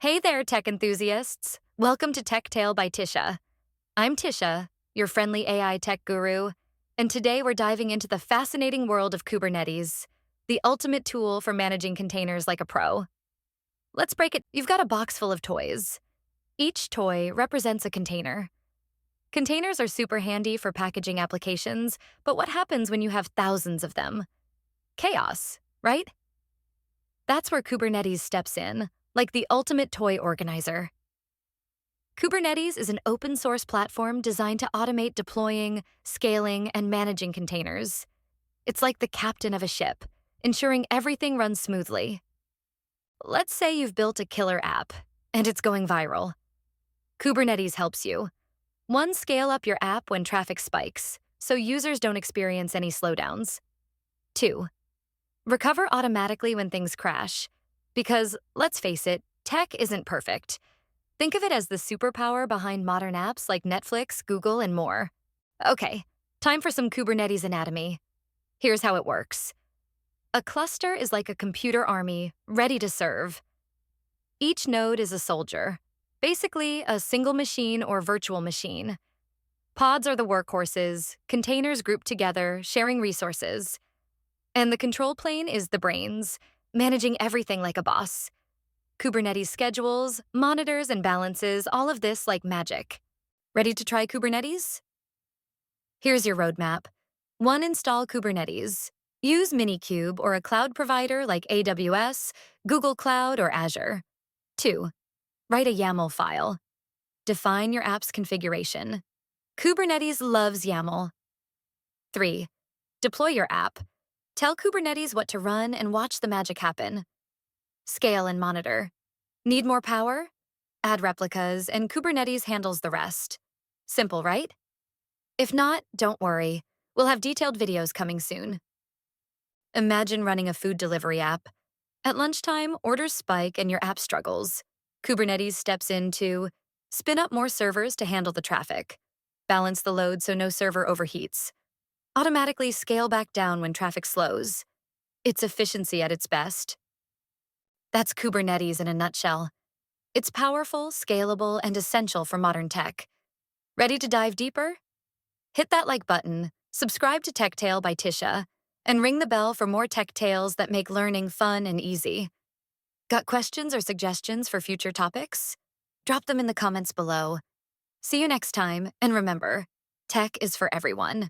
Hey there, tech enthusiasts. Welcome to Tech Tale by Tisha. I'm Tisha, your friendly AI tech guru, and today we're diving into the fascinating world of Kubernetes, the ultimate tool for managing containers like a pro. Let's break it. You've got a box full of toys. Each toy represents a container. Containers are super handy for packaging applications, but what happens when you have thousands of them? Chaos, right? That's where Kubernetes steps in, like the ultimate toy organizer. Kubernetes is an open source platform designed to automate deploying, scaling, and managing containers. It's like the captain of a ship, ensuring everything runs smoothly. Let's say you've built a killer app, and it's going viral. Kubernetes helps you. One, scale up your app when traffic spikes, so users don't experience any slowdowns. Two, recover automatically when things crash. Because, let's face it, tech isn't perfect. Think of it as the superpower behind modern apps like Netflix, Google, and more. Okay, time for some Kubernetes anatomy. Here's how it works. A cluster is like a computer army, ready to serve. Each node is a soldier, basically a single machine or virtual machine. Pods are the workhorses, containers grouped together, sharing resources. And the control plane is the brains, managing everything like a boss. Kubernetes schedules, monitors, and balances all of this like magic. Ready to try Kubernetes? Here's your roadmap. 1. Install Kubernetes. Use Minikube or a cloud provider like AWS, Google Cloud, or Azure. 2. Write a YAML file. Define your app's configuration. Kubernetes loves YAML. 3. Deploy your app. Tell Kubernetes what to run and watch the magic happen. Scale and monitor. Need more power? Add replicas, and Kubernetes handles the rest. Simple, right? If not, don't worry. We'll have detailed videos coming soon. Imagine running a food delivery app. At lunchtime, orders spike and your app struggles. Kubernetes steps in to spin up more servers to handle the traffic, balance the load so no server overheats, automatically scale back down when traffic slows. It's efficiency at its best. That's Kubernetes in a nutshell. It's powerful, scalable, and essential for modern tech. Ready to dive deeper? Hit that like button, subscribe to Tech Tale by Tisha, and ring the bell for more tech tales that make learning fun and easy. Got questions or suggestions for future topics? Drop them in the comments below. See you next time, and remember, tech is for everyone.